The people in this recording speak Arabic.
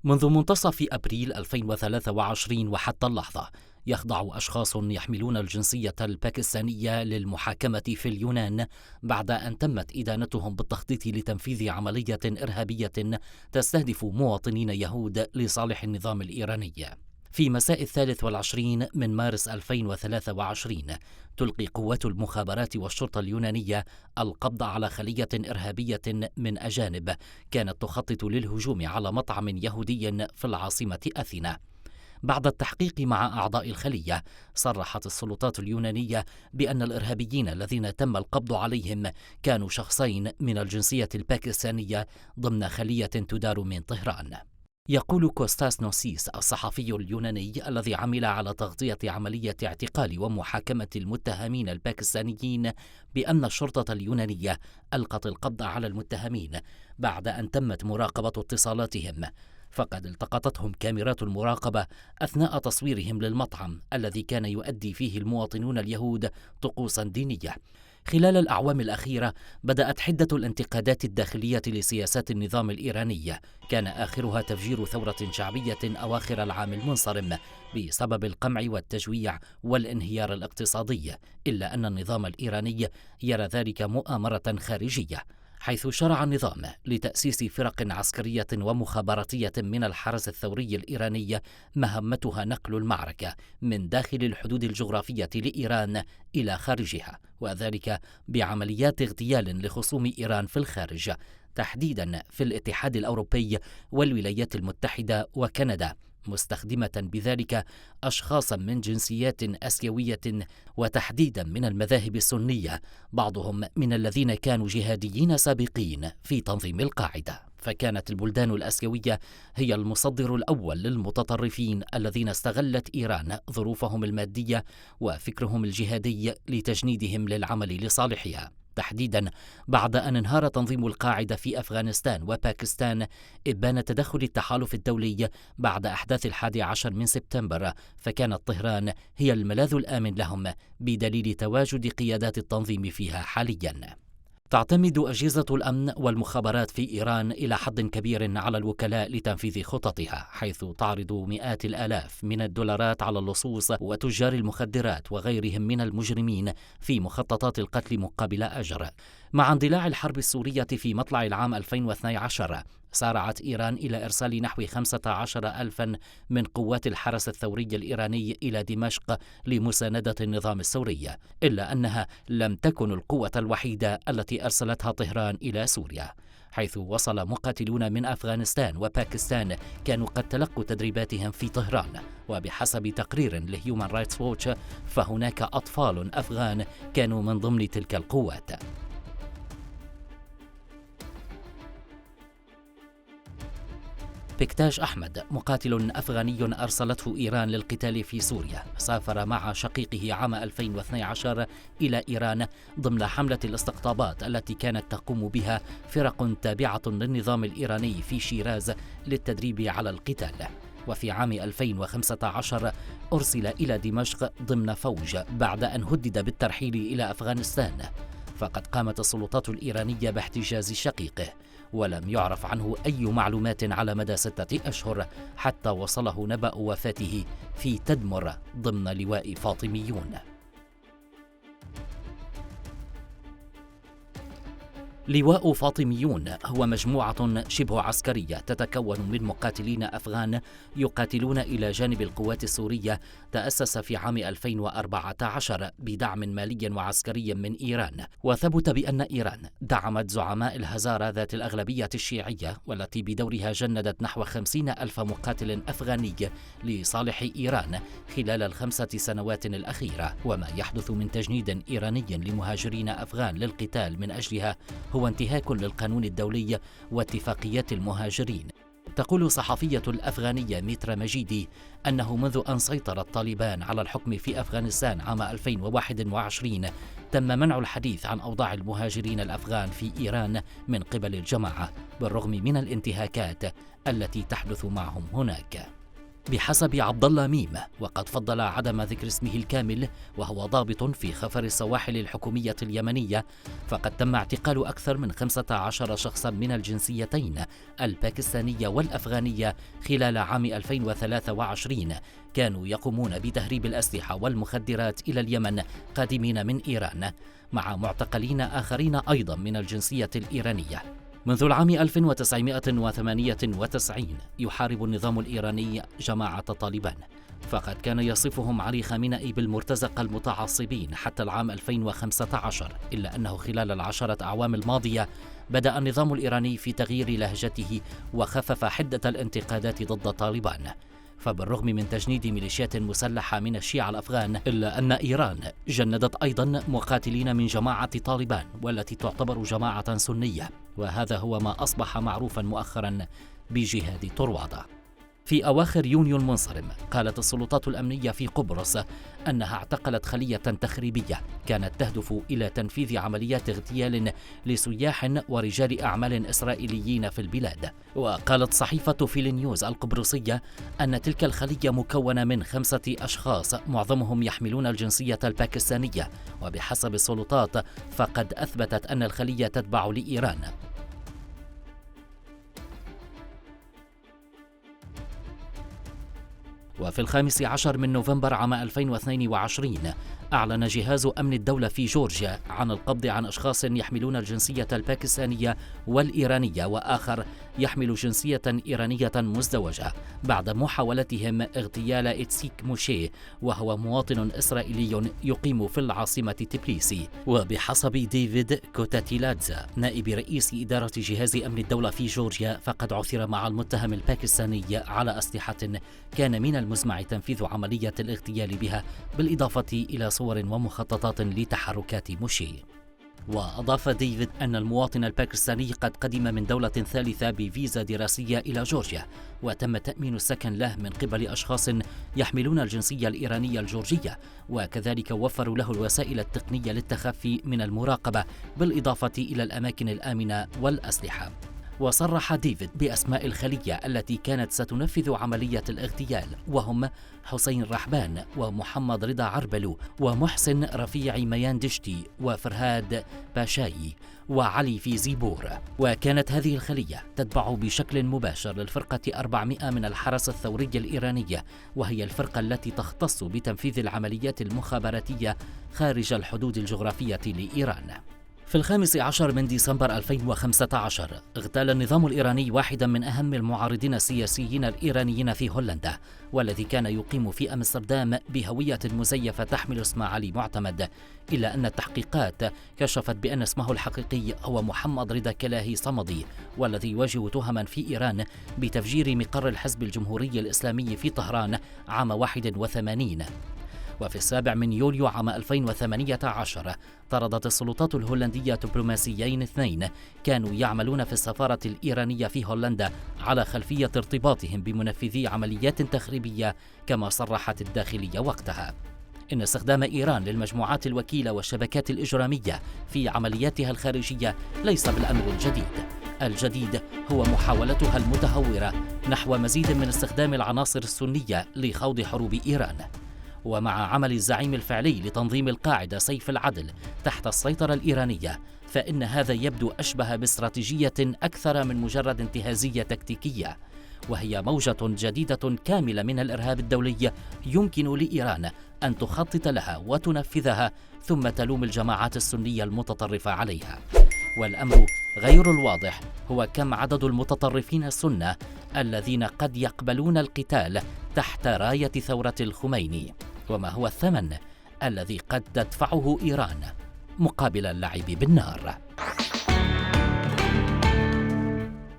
منذ منتصف أبريل 2023 وحتى اللحظة يخضع أشخاص يحملون الجنسية الباكستانية للمحاكمة في اليونان بعد أن تمت إدانتهم بالتخطيط لتنفيذ عملية إرهابية تستهدف مواطنين يهود لصالح النظام الإيراني. في مساء 23 من مارس 2023 تلقي قوات المخابرات والشرطة اليونانية القبض على خلية إرهابية من أجانب كانت تخطط للهجوم على مطعم يهودي في العاصمة أثينا. بعد التحقيق مع أعضاء الخلية، صرحت السلطات اليونانية بأن الإرهابيين الذين تم القبض عليهم كانوا شخصين من الجنسية الباكستانية ضمن خلية تدار من طهران. يقول كوستاس نوسيس الصحفي اليوناني الذي عمل على تغطية عملية اعتقال ومحاكمة المتهمين الباكستانيين بأن الشرطة اليونانية ألقت القبض على المتهمين بعد أن تمت مراقبة اتصالاتهم، فقد التقطتهم كاميرات المراقبة أثناء تصويرهم للمطعم الذي كان يؤدي فيه المواطنون اليهود طقوسا دينية. خلال الأعوام الأخيرة بدأت حدة الانتقادات الداخلية لسياسات النظام الإيراني، كان آخرها تفجير ثورة شعبية أواخر العام المنصرم بسبب القمع والتجويع والانهيار الاقتصادي، إلا أن النظام الإيراني يرى ذلك مؤامرة خارجية، حيث شرع النظام لتأسيس فرق عسكرية ومخابراتية من الحرس الثوري الإيراني مهمتها نقل المعركة من داخل الحدود الجغرافية لإيران إلى خارجها، وذلك بعمليات اغتيال لخصوم إيران في الخارج، تحديدا في الاتحاد الأوروبي والولايات المتحدة وكندا، مستخدمة بذلك أشخاصا من جنسيات آسيوية وتحديدا من المذاهب السنية، بعضهم من الذين كانوا جهاديين سابقين في تنظيم القاعدة. فكانت البلدان الآسيوية هي المصدر الأول للمتطرفين الذين استغلت إيران ظروفهم المادية وفكرهم الجهادي لتجنيدهم للعمل لصالحها، تحديدا بعد أن انهار تنظيم القاعدة في أفغانستان وباكستان إبان تدخل التحالف الدولي بعد أحداث 11 من سبتمبر، فكانت طهران هي الملاذ الآمن لهم بدليل تواجد قيادات التنظيم فيها حاليا. تعتمد أجهزة الأمن والمخابرات في إيران إلى حد كبير على الوكلاء لتنفيذ خططها، حيث تعرض مئات الآلاف من الدولارات على اللصوص وتجار المخدرات وغيرهم من المجرمين في مخططات القتل مقابل أجر. مع اندلاع الحرب السورية في مطلع العام 2012 سارعت إيران إلى إرسال نحو 15,000 من قوات الحرس الثوري الإيراني إلى دمشق لمساندة النظام السوري، إلا أنها لم تكن القوة الوحيدة التي أرسلتها طهران إلى سوريا، حيث وصل مقاتلون من أفغانستان وباكستان كانوا قد تلقوا تدريباتهم في طهران، وبحسب تقرير لهيومان رايتس ووتش فهناك أطفال أفغان كانوا من ضمن تلك القوات. بكتاش أحمد مقاتل أفغاني أرسلته إيران للقتال في سوريا، سافر مع شقيقه عام 2012 إلى إيران ضمن حملة الاستقطابات التي كانت تقوم بها فرق تابعة للنظام الإيراني في شيراز للتدريب على القتال. وفي عام 2015 أرسل إلى دمشق ضمن فوج بعد أن هدد بالترحيل إلى أفغانستان، فقد قامت السلطات الإيرانية باحتجاز شقيقه، ولم يعرف عنه أي معلومات على مدى 6 أشهر حتى وصله نبأ وفاته في تدمر ضمن لواء فاطميون. لواء فاطميون هو مجموعة شبه عسكرية تتكون من مقاتلين أفغان يقاتلون إلى جانب القوات السورية، تأسس في عام 2014 بدعم مالي وعسكري من إيران، وثبت بأن إيران دعمت زعماء الهزارة ذات الأغلبية الشيعية والتي بدورها جندت نحو 50,000 مقاتل أفغاني لصالح إيران خلال ال5 سنوات الأخيرة. وما يحدث من تجنيد إيراني لمهاجرين أفغان للقتال من أجلها هو انتهاك للقانون الدولي واتفاقيات المهاجرين. تقول صحفية الأفغانية ميترا مجيدي أنه منذ أن سيطر الطالبان على الحكم في أفغانستان عام 2021 تم منع الحديث عن أوضاع المهاجرين الأفغان في إيران من قبل الجماعة، بالرغم من الانتهاكات التي تحدث معهم هناك. بحسب عبد الله ميم، وقد فضل عدم ذكر اسمه الكامل وهو ضابط في خفر السواحل الحكومية اليمنية، فقد تم اعتقال أكثر من 15 شخصا من الجنسيتين الباكستانية والأفغانية خلال عام 2023 كانوا يقومون بتهريب الأسلحة والمخدرات إلى اليمن قادمين من إيران، مع معتقلين آخرين أيضا من الجنسية الإيرانية. منذ العام 1998 يحارب النظام الإيراني جماعة طالبان، فقد كان يصفهم علي خامنئي بالمرتزقة المتعصبين حتى العام 2015، إلا أنه خلال ال10 أعوام الماضية بدأ النظام الإيراني في تغيير لهجته وخفف حدة الانتقادات ضد طالبان. فبالرغم من تجنيد ميليشيات مسلحة من الشيعة الأفغان، إلا أن إيران جندت أيضا مقاتلين من جماعة طالبان والتي تعتبر جماعة سنية، وهذا هو ما أصبح معروفا مؤخرا بجهاد طروادة. في أواخر يونيو المنصرم قالت السلطات الأمنية في قبرص أنها اعتقلت خلية تخريبية كانت تهدف إلى تنفيذ عمليات اغتيال لسياح ورجال أعمال إسرائيليين في البلاد. وقالت صحيفة فيل نيوز القبرصية أن تلك الخلية مكونة من 5 أشخاص معظمهم يحملون الجنسية الباكستانية، وبحسب السلطات فقد أثبتت أن الخلية تتبع لإيران. وفي 15 من نوفمبر عام 2022 أعلن جهاز أمن الدولة في جورجيا عن القبض عن أشخاص يحملون الجنسية الباكستانية والإيرانية وآخر يحمل جنسية إيرانية مزدوجة بعد محاولتهم اغتيال إتسيك موشي، وهو مواطن إسرائيلي يقيم في العاصمة تبليسي. وبحسب ديفيد كوتاتيلادزا نائب رئيس إدارة جهاز أمن الدولة في جورجيا، فقد عثر مع المتهم الباكستاني على أسلحة كان من المزمع تنفيذ عملية الاغتيال بها، بالإضافة إلى صور ومخططات لتحركات موشي. وأضاف ديفيد أن المواطن الباكستاني قد قدم من دولة ثالثة بفيزا دراسية إلى جورجيا، وتم تأمين السكن له من قبل أشخاص يحملون الجنسية الإيرانية الجورجية، وكذلك وفروا له الوسائل التقنية للتخفي من المراقبة، بالإضافة إلى الأماكن الآمنة والأسلحة. وصرح ديفيد بأسماء الخلية التي كانت ستنفذ عملية الاغتيال، وهم حسين رحبان ومحمد رضا عربلو ومحسن رفيع مياندشتي وفرهاد باشاي وعلي في زيبور. وكانت هذه الخلية تتبع بشكل مباشر للفرقة 400 من الحرس الثوري الإيرانية، وهي الفرقة التي تختص بتنفيذ العمليات المخابراتية خارج الحدود الجغرافية لإيران. في 15 من ديسمبر 2015 اغتال النظام الإيراني واحدا من أهم المعارضين السياسيين الإيرانيين في هولندا، والذي كان يقيم في أمستردام بهوية مزيفة تحمل اسم علي معتمد، إلا أن التحقيقات كشفت بأن اسمه الحقيقي هو محمد رضا كلاهي صمدي، والذي يواجه تهما في إيران بتفجير مقر الحزب الجمهوري الإسلامي في طهران عام 81. وفي 7 من يوليو عام 2018 طردت السلطات الهولندية دبلوماسيين 2 كانوا يعملون في السفارة الإيرانية في هولندا على خلفية ارتباطهم بمنفذي عمليات تخريبية، كما صرحت الداخلية وقتها إن استخدام إيران للمجموعات الوكيلة والشبكات الإجرامية في عملياتها الخارجية ليس بالأمر الجديد. الجديد هو محاولتها المتهورة نحو مزيد من استخدام العناصر السنية لخوض حروب إيران. ومع عمل الزعيم الفعلي لتنظيم القاعدة سيف العدل تحت السيطرة الإيرانية، فإن هذا يبدو أشبه باستراتيجية أكثر من مجرد انتهازية تكتيكية، وهي موجة جديدة كاملة من الإرهاب الدولي يمكن لإيران أن تخطط لها وتنفذها، ثم تلوم الجماعات السنية المتطرفة عليها. والأمر غير الواضح هو كم عدد المتطرفين السنة الذين قد يقبلون القتال تحت راية ثورة الخميني، وما هو الثمن الذي قد تدفعه إيران مقابل اللعب بالنار.